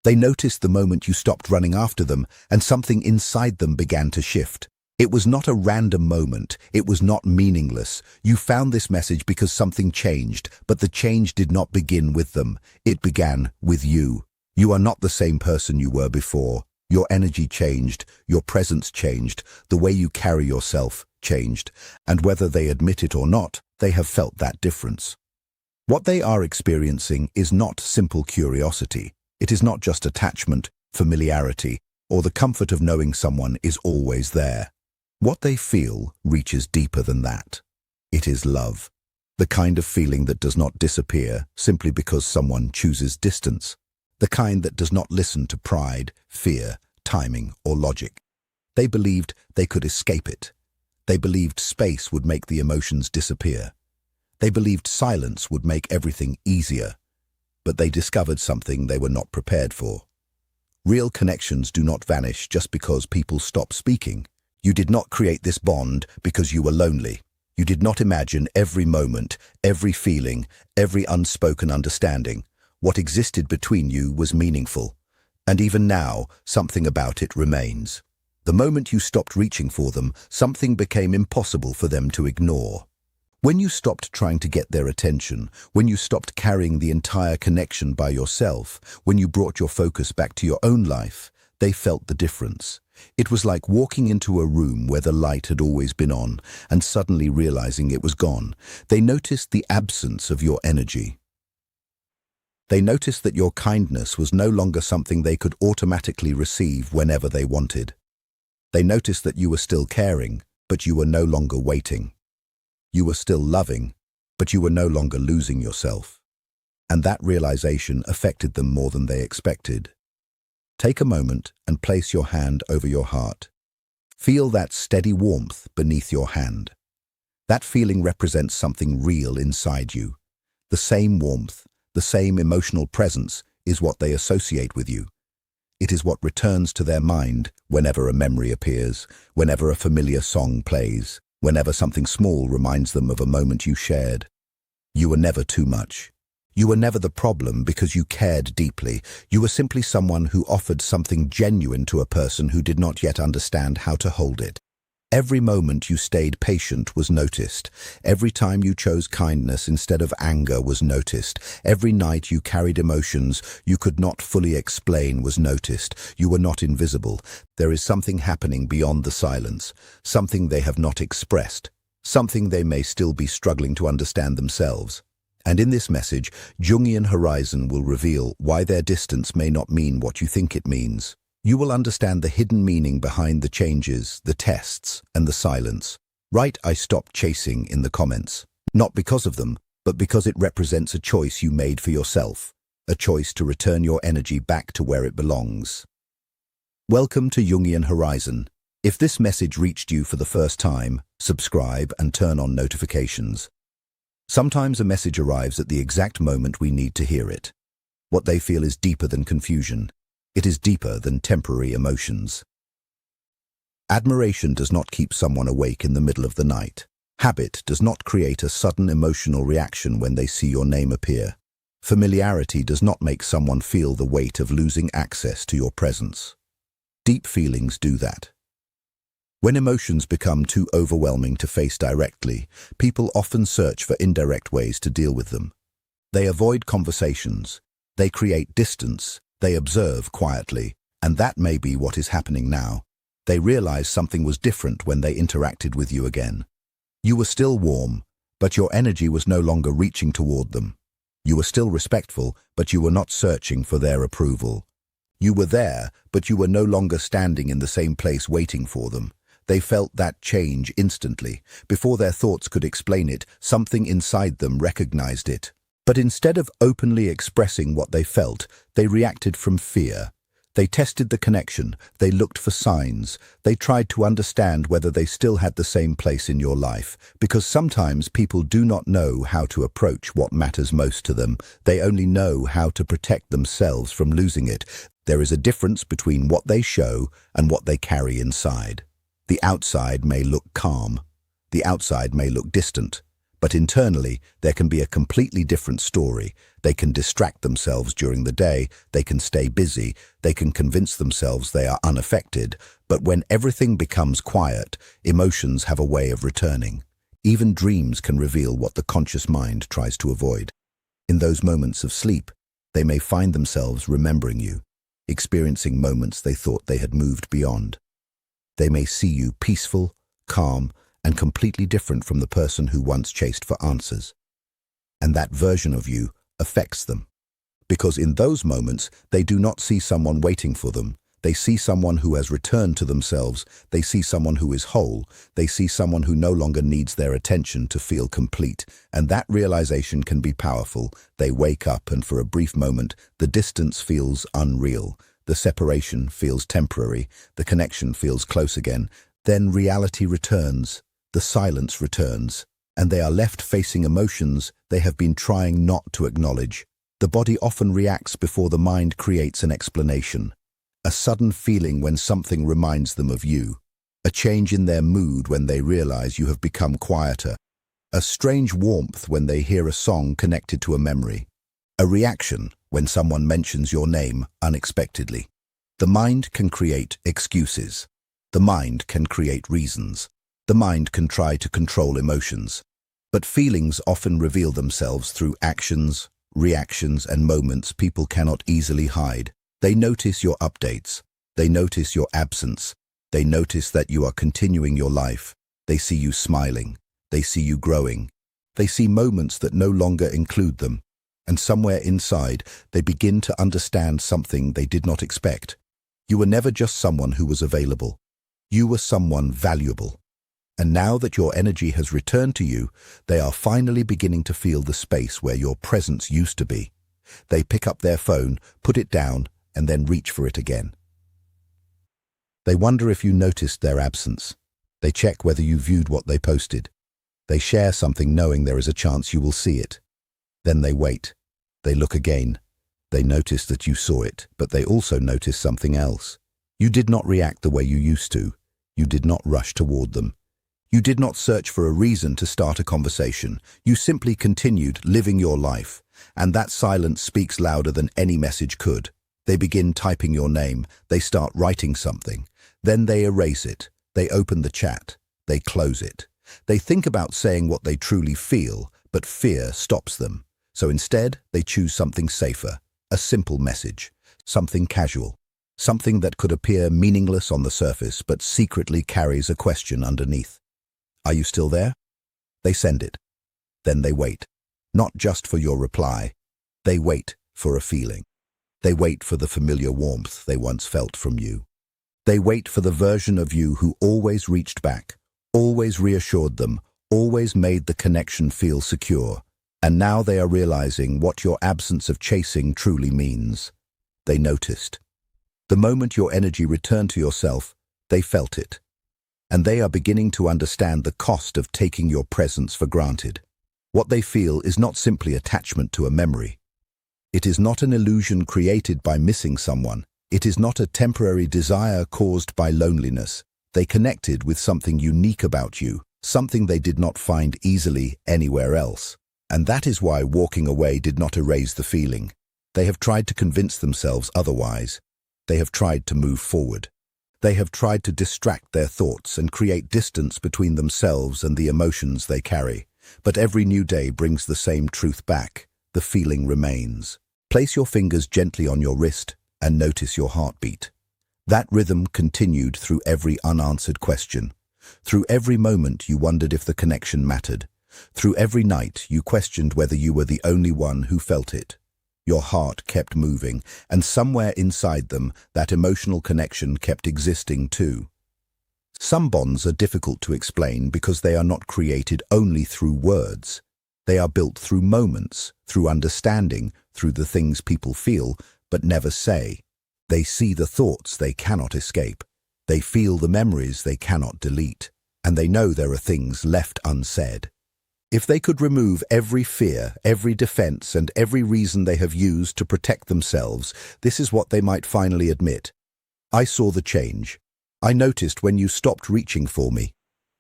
They noticed the moment you stopped running after them, and something inside them began to shift. It was not a random moment. It was not meaningless. You found this message because something changed, but the change did not begin with them. It began with you. You are not the same person you were before. Your energy changed, your presence changed, the way you carry yourself changed, and whether they admit it or not, they have felt that difference. What they are experiencing is not simple curiosity. It is not just attachment, familiarity, or the comfort of knowing someone is always there. What they feel reaches deeper than that. It is love, the kind of feeling that does not disappear simply because someone chooses distance, the kind that does not listen to pride, fear, timing, or logic. They believed they could escape it. They believed space would make the emotions disappear. They believed silence would make everything easier. But they discovered something they were not prepared for. Real connections do not vanish just because people stop speaking. You did not create this bond because you were lonely. You did not imagine every moment, every feeling, every unspoken understanding. What existed between you was meaningful. And even now, something about it remains. The moment you stopped reaching for them, something became impossible for them to ignore. When you stopped trying to get their attention, when you stopped carrying the entire connection by yourself, when you brought your focus back to your own life, they felt the difference. It was like walking into a room where the light had always been on and suddenly realizing it was gone. They noticed the absence of your energy. They noticed that your kindness was no longer something they could automatically receive whenever they wanted. They noticed that you were still caring, but you were no longer waiting. You were still loving, but you were no longer losing yourself. And that realization affected them more than they expected. Take a moment and place your hand over your heart. Feel that steady warmth beneath your hand. That feeling represents something real inside you. The same warmth, the same emotional presence is what they associate with you. It is what returns to their mind whenever a memory appears, whenever a familiar song plays, whenever something small reminds them of a moment you shared. You were never too much. You were never the problem because you cared deeply. You were simply someone who offered something genuine to a person who did not yet understand how to hold it. Every moment you stayed patient was noticed. Every time you chose kindness instead of anger was noticed. Every night you carried emotions you could not fully explain was noticed. You were not invisible. There is something happening beyond the silence, something they have not expressed, something they may still be struggling to understand themselves. And in this message, Jungian Horizon will reveal why their distance may not mean what you think it means. You will understand the hidden meaning behind the changes, the tests, and the silence. Write "I stopped chasing" in the comments. Not because of them, but because it represents a choice you made for yourself. A choice to return your energy back to where it belongs. Welcome to Jungian Horizon. If this message reached you for the first time, subscribe and turn on notifications. Sometimes a message arrives at the exact moment we need to hear it. What they feel is deeper than confusion. It is deeper than temporary emotions. Admiration does not keep someone awake in the middle of the night. Habit does not create a sudden emotional reaction when they see your name appear. Familiarity does not make someone feel the weight of losing access to your presence. Deep feelings do that. When emotions become too overwhelming to face directly, people often search for indirect ways to deal with them. They avoid conversations. They create distance. They observe quietly, and that may be what is happening now. They realize something was different when they interacted with you again. You were still warm, but your energy was no longer reaching toward them. You were still respectful, but you were not searching for their approval. You were there, but you were no longer standing in the same place waiting for them. They felt that change instantly. Before their thoughts could explain it, something inside them recognized it. But instead of openly expressing what they felt, they reacted from fear. They tested the connection. They looked for signs. They tried to understand whether they still had the same place in your life. Because sometimes people do not know how to approach what matters most to them. They only know how to protect themselves from losing it. There is a difference between what they show and what they carry inside. The outside may look calm. The outside may look distant. But internally, there can be a completely different story. They can distract themselves during the day, they can stay busy, they can convince themselves they are unaffected, but when everything becomes quiet, emotions have a way of returning. Even dreams can reveal what the conscious mind tries to avoid. In those moments of sleep, they may find themselves remembering you, experiencing moments they thought they had moved beyond. They may see you peaceful, calm, and completely different from the person who once chased for answers. And that version of you affects them. Because in those moments, they do not see someone waiting for them. They see someone who has returned to themselves. They see someone who is whole. They see someone who no longer needs their attention to feel complete. And that realization can be powerful. They wake up and for a brief moment, the distance feels unreal. The separation feels temporary. The connection feels close again. Then reality returns. The silence returns, and they are left facing emotions they have been trying not to acknowledge. The body often reacts before the mind creates an explanation. A sudden feeling when something reminds them of you. A change in their mood when they realize you have become quieter. A strange warmth when they hear a song connected to a memory. A reaction when someone mentions your name unexpectedly. The mind can create excuses. The mind can create reasons. The mind can try to control emotions, but feelings often reveal themselves through actions, reactions, and moments people cannot easily hide. They notice your updates. They notice your absence. They notice that you are continuing your life. They see you smiling. They see you growing. They see moments that no longer include them. And somewhere inside, they begin to understand something they did not expect. You were never just someone who was available. You were someone valuable. And now that your energy has returned to you, they are finally beginning to feel the space where your presence used to be. They pick up their phone, put it down, and then reach for it again. They wonder if you noticed their absence. They check whether you viewed what they posted. They share something knowing there is a chance you will see it. Then they wait. They look again. They notice that you saw it, but they also notice something else. You did not react the way you used to. You did not rush toward them. You did not search for a reason to start a conversation. You simply continued living your life, and that silence speaks louder than any message could. They begin typing your name. They start writing something. Then they erase it. They open the chat. They close it. They think about saying what they truly feel, but fear stops them. So instead, they choose something safer, a simple message, something casual, something that could appear meaningless on the surface but secretly carries a question underneath. Are you still there? They send it. Then they wait. Not just for your reply. They wait for a feeling. They wait for the familiar warmth they once felt from you. They wait for the version of you who always reached back, always reassured them, always made the connection feel secure. And now they are realizing what your absence of chasing truly means. They noticed. The moment your energy returned to yourself, they felt it. And they are beginning to understand the cost of taking your presence for granted. What they feel is not simply attachment to a memory. It is not an illusion created by missing someone. It is not a temporary desire caused by loneliness. They connected with something unique about you, something they did not find easily anywhere else. And that is why walking away did not erase the feeling. They have tried to convince themselves otherwise. They have tried to move forward. They have tried to distract their thoughts and create distance between themselves and the emotions they carry. But every new day brings the same truth back. The feeling remains. Place your fingers gently on your wrist and notice your heartbeat. That rhythm continued through every unanswered question. Through every moment you wondered if the connection mattered. Through every night you questioned whether you were the only one who felt it. Your heart kept moving, and somewhere inside them, that emotional connection kept existing too. Some bonds are difficult to explain because they are not created only through words. They are built through moments, through understanding, through the things people feel but never say. They see the thoughts they cannot escape. They feel the memories they cannot delete. And they know there are things left unsaid. If they could remove every fear, every defense, and every reason they have used to protect themselves, this is what they might finally admit. I saw the change. I noticed when you stopped reaching for me.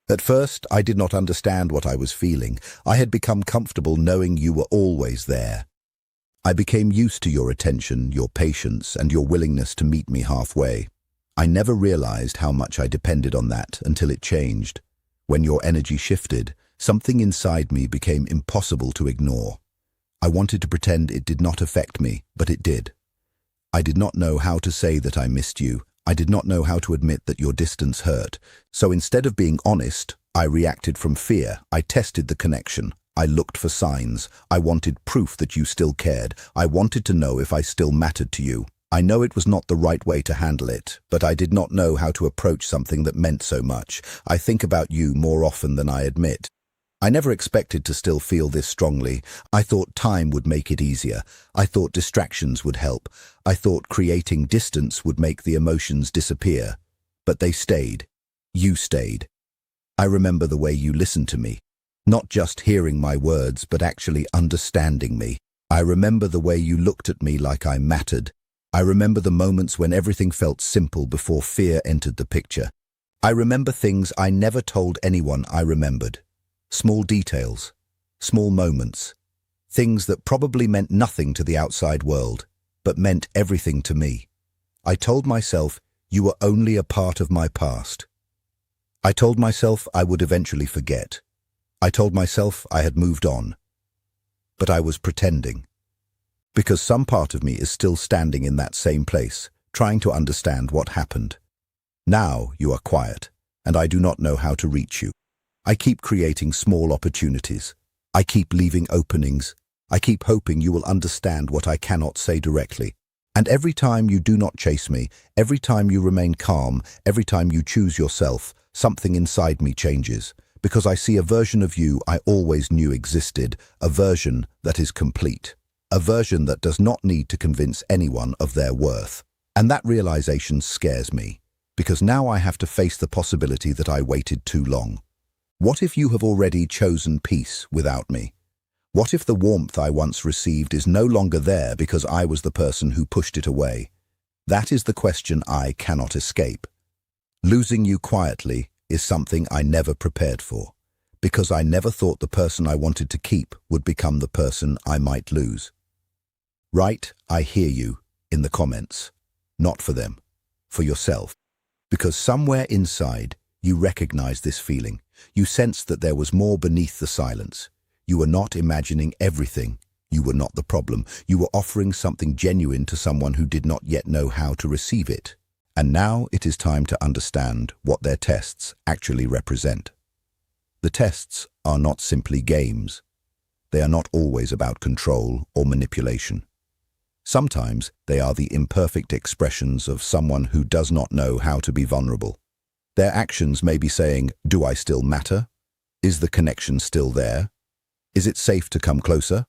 At first, I did not understand what I was feeling. I had become comfortable knowing you were always there. I became used to your attention, your patience, and your willingness to meet me halfway. I never realized how much I depended on that until it changed. When your energy shifted, something inside me became impossible to ignore. I wanted to pretend it did not affect me, but it did. I did not know how to say that I missed you. I did not know how to admit that your distance hurt. So instead of being honest, I reacted from fear. I tested the connection. I looked for signs. I wanted proof that you still cared. I wanted to know if I still mattered to you. I know it was not the right way to handle it, but I did not know how to approach something that meant so much. I think about you more often than I admit. I never expected to still feel this strongly. I thought time would make it easier. I thought distractions would help. I thought creating distance would make the emotions disappear. But they stayed. You stayed. I remember the way you listened to me. Not just hearing my words, but actually understanding me. I remember the way you looked at me like I mattered. I remember the moments when everything felt simple before fear entered the picture. I remember things I never told anyone I remembered. Small details, small moments, things that probably meant nothing to the outside world, but meant everything to me. I told myself you were only a part of my past. I told myself I would eventually forget. I told myself I had moved on. But I was pretending. Because some part of me is still standing in that same place, trying to understand what happened. Now you are quiet, and I do not know how to reach you. I keep creating small opportunities. I keep leaving openings. I keep hoping you will understand what I cannot say directly. And every time you do not chase me, every time you remain calm, every time you choose yourself, something inside me changes. Because I see a version of you I always knew existed, a version that is complete. A version that does not need to convince anyone of their worth. And that realization scares me, because now I have to face the possibility that I waited too long. What if you have already chosen peace without me? What if the warmth I once received is no longer there because I was the person who pushed it away? That is the question I cannot escape. Losing you quietly is something I never prepared for, because I never thought the person I wanted to keep would become the person I might lose. Right, I hear you in the comments. Not for them, for yourself. Because somewhere inside, you recognize this feeling. You sensed that there was more beneath the silence. You were not imagining everything. You were not the problem. You were offering something genuine to someone who did not yet know how to receive it. And now it is time to understand what their tests actually represent. The tests are not simply games. They are not always about control or manipulation. Sometimes they are the imperfect expressions of someone who does not know how to be vulnerable. Their actions may be saying, "Do I still matter? Is the connection still there? Is it safe to come closer?"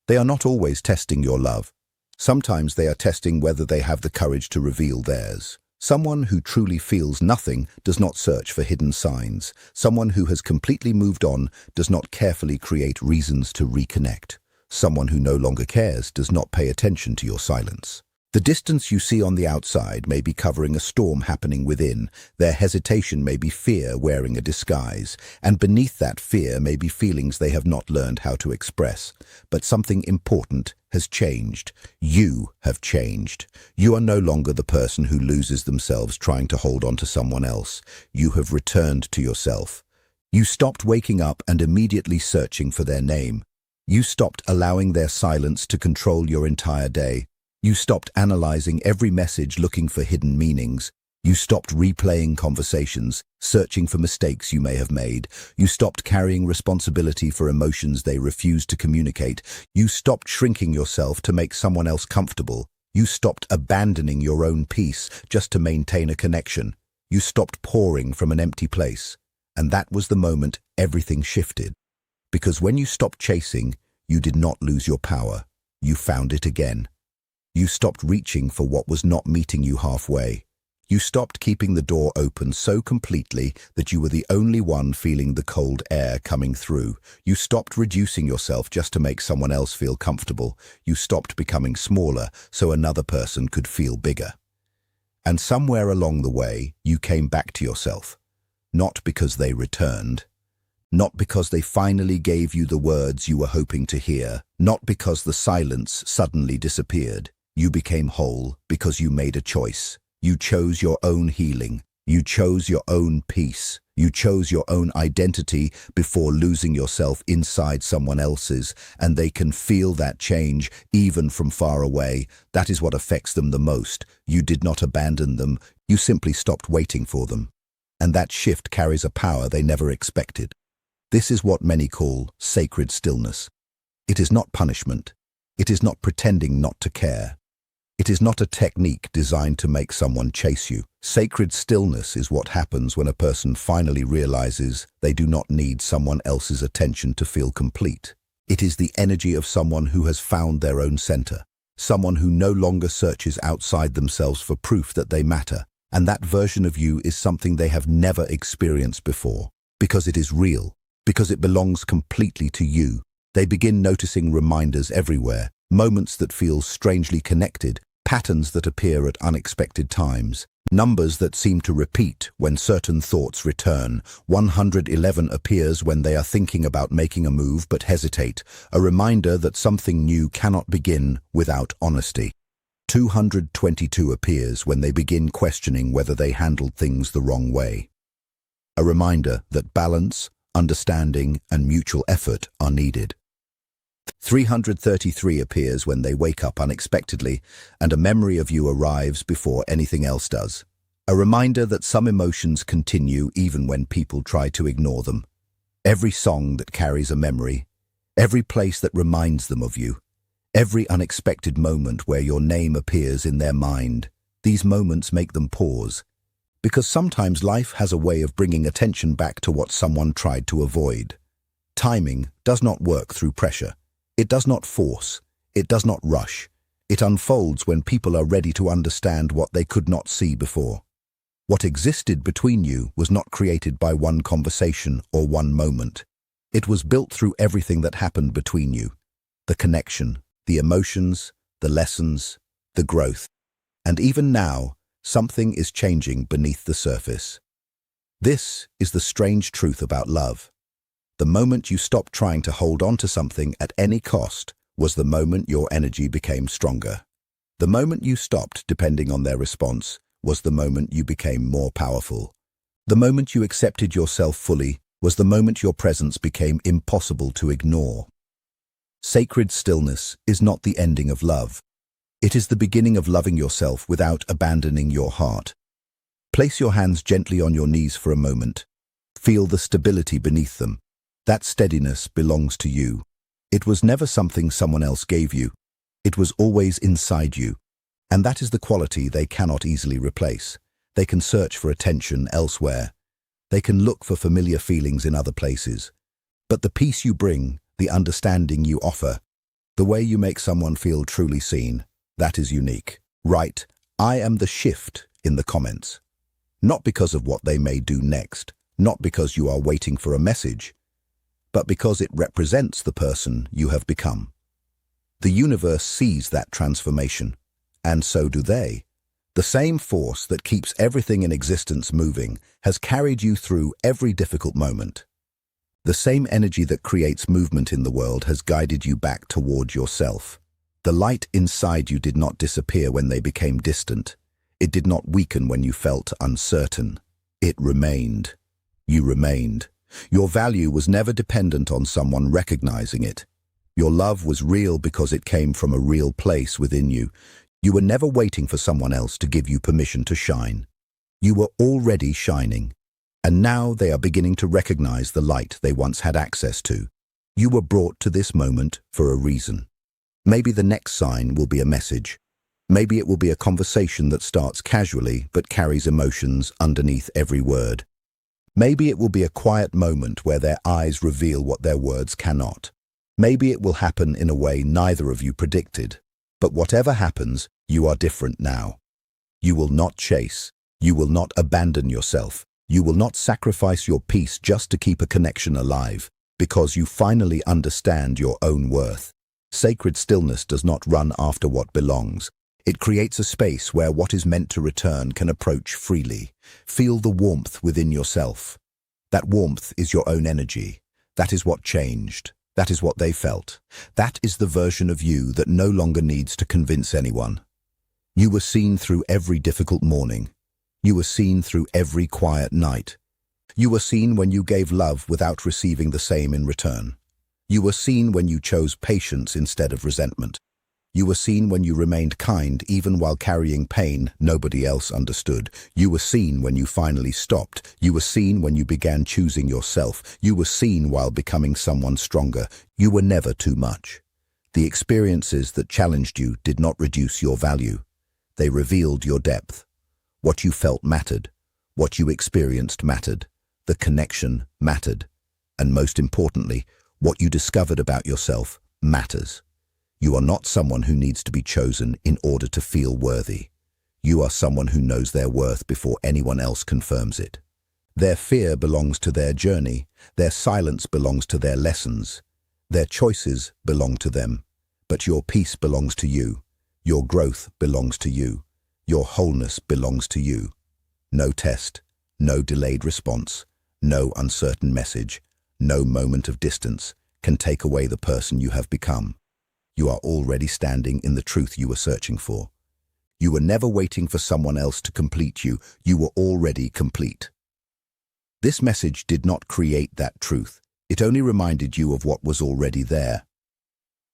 They are not always testing your love. Sometimes they are testing whether they have the courage to reveal theirs. Someone who truly feels nothing does not search for hidden signs. Someone who has completely moved on does not carefully create reasons to reconnect. Someone who no longer cares does not pay attention to your silence. The distance you see on the outside may be covering a storm happening within. Their hesitation may be fear wearing a disguise, and beneath that fear may be feelings they have not learned how to express. But something important has changed. You have changed. You are no longer the person who loses themselves trying to hold on to someone else. You have returned to yourself. You stopped waking up and immediately searching for their name. You stopped allowing their silence to control your entire day. You stopped analyzing every message looking for hidden meanings. You stopped replaying conversations, searching for mistakes you may have made. You stopped carrying responsibility for emotions they refused to communicate. You stopped shrinking yourself to make someone else comfortable. You stopped abandoning your own peace just to maintain a connection. You stopped pouring from an empty place. And that was the moment everything shifted. Because when you stopped chasing, you did not lose your power. You found it again. You stopped reaching for what was not meeting you halfway. You stopped keeping the door open so completely that you were the only one feeling the cold air coming through. You stopped reducing yourself just to make someone else feel comfortable. You stopped becoming smaller so another person could feel bigger. And somewhere along the way, you came back to yourself. not because they returned, not because they finally gave you the words you were hoping to hear, not because the silence suddenly disappeared. You became whole because you made a choice. You chose your own healing. You chose your own peace. You chose your own identity before losing yourself inside someone else's, and they can feel that change even from far away. That is what affects them the most. You did not abandon them. You simply stopped waiting for them. And that shift carries a power they never expected. This is what many call sacred stillness. It is not punishment. It is not pretending not to care. It is not a technique designed to make someone chase you. Sacred stillness is what happens when a person finally realizes they do not need someone else's attention to feel complete. It is the energy of someone who has found their own center, someone who no longer searches outside themselves for proof that they matter. And that version of you is something they have never experienced before. Because it is real, because it belongs completely to you. They begin noticing reminders everywhere, moments that feel strangely connected, patterns that appear at unexpected times, numbers that seem to repeat when certain thoughts return. 111 appears when they are thinking about making a move but hesitate, a reminder that something new cannot begin without honesty. 222 appears when they begin questioning whether they handled things the wrong way, a reminder that balance, understanding, and mutual effort are needed. 333 appears when they wake up unexpectedly and a memory of you arrives before anything else does. A reminder that some emotions continue even when people try to ignore them. Every song that carries a memory, every place that reminds them of you, every unexpected moment where your name appears in their mind. These moments make them pause, because sometimes life has a way of bringing attention back to what someone tried to avoid. Timing does not work through pressure. It does not force. It does not rush. It unfolds when people are ready to understand what they could not see before. What existed between you was not created by one conversation or one moment. It was built through everything that happened between you. The connection, the emotions, the lessons, the growth. And even now, something is changing beneath the surface. This is the strange truth about love. The moment you stopped trying to hold on to something at any cost was the moment your energy became stronger. The moment you stopped depending on their response was the moment you became more powerful. The moment you accepted yourself fully was the moment your presence became impossible to ignore. Sacred stillness is not the ending of love. It is the beginning of loving yourself without abandoning your heart. Place your hands gently on your knees for a moment. Feel the stability beneath them. That steadiness belongs to you. It was never something someone else gave you. It was always inside you. And that is the quality they cannot easily replace. They can search for attention elsewhere. They can look for familiar feelings in other places. But the peace you bring, the understanding you offer, the way you make someone feel truly seen, that is unique. Write, "I am the shift" in the comments. Not because of what they may do next, not because you are waiting for a message, but because it represents the person you have become. The universe sees that transformation, and so do they. The same force that keeps everything in existence moving has carried you through every difficult moment. The same energy that creates movement in the world has guided you back toward yourself. The light inside you did not disappear when they became distant. It did not weaken when you felt uncertain. It remained. You remained. Your value was never dependent on someone recognizing it. Your love was real because it came from a real place within you. You were never waiting for someone else to give you permission to shine. You were already shining. And now they are beginning to recognize the light they once had access to. You were brought to this moment for a reason. Maybe the next sign will be a message. Maybe it will be a conversation that starts casually but carries emotions underneath every word. Maybe it will be a quiet moment where their eyes reveal what their words cannot. Maybe it will happen in a way neither of you predicted. But whatever happens, you are different now. You will not chase. You will not abandon yourself. You will not sacrifice your peace just to keep a connection alive, because you finally understand your own worth. Sacred stillness does not run after what belongs. It creates a space where what is meant to return can approach freely. Feel the warmth within yourself. That warmth is your own energy. That is what changed. That is what they felt. That is the version of you that no longer needs to convince anyone. You were seen through every difficult morning. You were seen through every quiet night. You were seen when you gave love without receiving the same in return. You were seen when you chose patience instead of resentment. You were seen when you remained kind even while carrying pain nobody else understood. You were seen when you finally stopped. You were seen when you began choosing yourself. You were seen while becoming someone stronger. You were never too much. The experiences that challenged you did not reduce your value. They revealed your depth. What you felt mattered. What you experienced mattered. The connection mattered. And most importantly, what you discovered about yourself matters. You are not someone who needs to be chosen in order to feel worthy. You are someone who knows their worth before anyone else confirms it. Their fear belongs to their journey. Their silence belongs to their lessons. Their choices belong to them. But your peace belongs to you. Your growth belongs to you. Your wholeness belongs to you. No test, no delayed response, no uncertain message, no moment of distance can take away the person you have become. You are already standing in the truth you were searching for. You were never waiting for someone else to complete you. You were already complete. This message did not create that truth. It only reminded you of what was already there.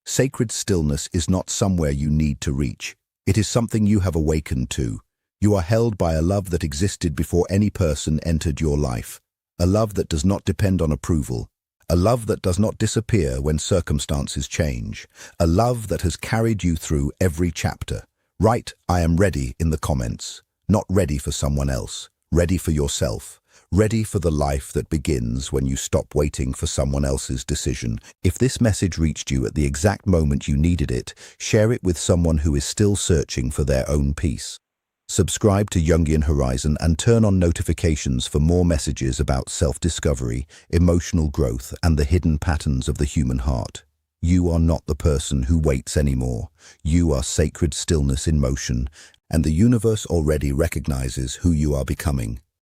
Sacred stillness is not somewhere you need to reach. It is something you have awakened to. You are held by a love that existed before any person entered your life. A love that does not depend on approval. A love that does not disappear when circumstances change. A love that has carried you through every chapter. Write, "I am ready" in the comments. Not ready for someone else. Ready for yourself. Ready for the life that begins when you stop waiting for someone else's decision. If this message reached you at the exact moment you needed it, share it with someone who is still searching for their own peace. Subscribe to Jungian Horizon and turn on notifications for more messages about self-discovery, emotional growth, and the hidden patterns of the human heart. You are not the person who waits anymore. You are sacred stillness in motion, and the universe already recognizes who you are becoming.